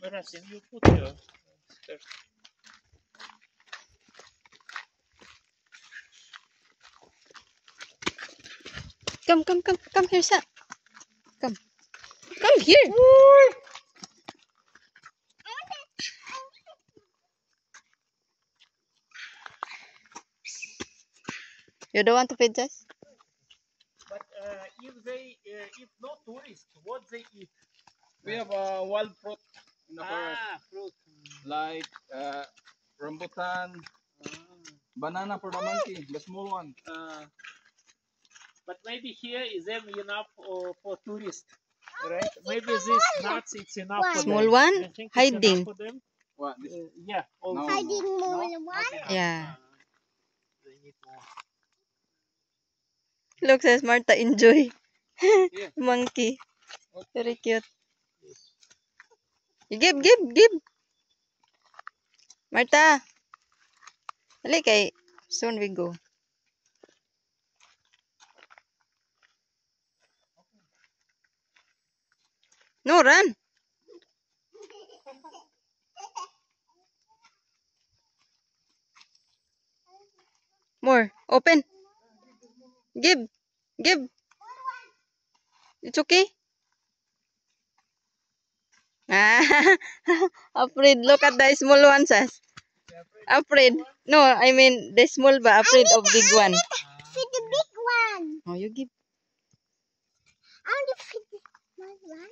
Marasin, you put your skirt. Come here, Sa. Come here. You don't want to feed us? But if no tourists, what they eat? We have wild fruit in the forest, Fruit. like rambutan, banana for the monkey, the small one. But maybe here is them enough for tourists, right? Maybe this nuts it's enough for Small them. one? You think it's Hiding. enough for them? What? This? Yeah. Also. No, Hiding no. more No, one. not enough. Yeah. They need more. Look, says Martha, enjoy. Yeah. Monkey. Okay. Very cute. You give. Martha. Dali kay soon we go. No, run. More. Open. Give. It's okay. Afraid. Look at the small ones, as. Afraid. No, I mean the small but afraid of big one. Feed the big one. Oh, you give. I want to feed the small one.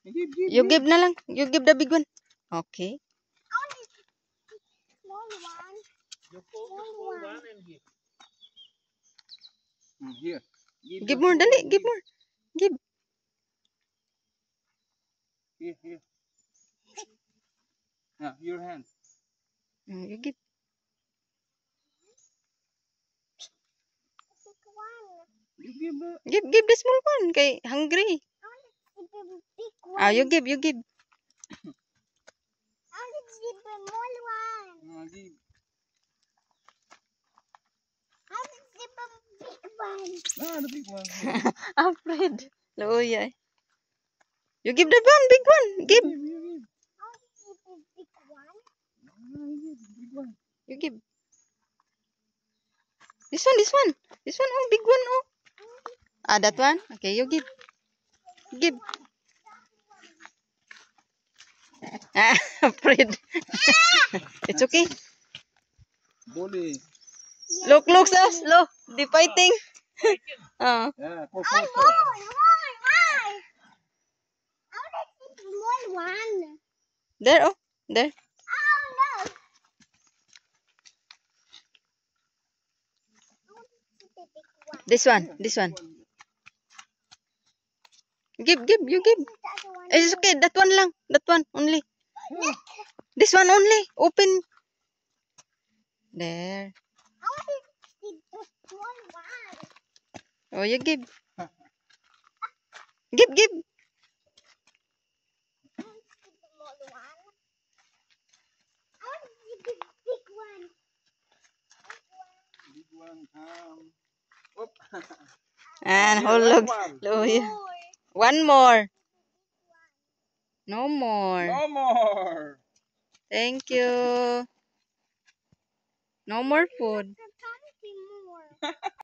You give na lang. You give the big one. Okay. I want to feed the small one. You pull the small one and give. Here. Give more, dali. Give more. Give. Here. Yeah, your hand. You give. Big one. You give the. Give the small one. Kay hungry. I want to feed the big one. Ah, you give. I want to feed the small one. Give. I want to feed the big one. Ah, the big one. Afraid. Oh, yeah. You give the one, big one. Give. You give. I want to feed the big one. Big one. You give. This one. This one, oh, big one, oh. Ah, that one? Okay, you give. Give. Ah, afraid. It's okay. Bully. Look, sus. Look, they fighting. Yeah, More. I want to feed the small one. There, oh, there. Oh no. I want to feed the big one. This one. Give, you give. The other one. It's okay, that one lang. That one only. This one only. Open. There. I want to feed the small one. Oh, you give. Give. I want to feed the small one. I want to feed the big one. Big one. Whoop. And Yeah, hold, that look. one. Look, yeah. More. One more. No more. No more. Thank you. No more food. There can't be more.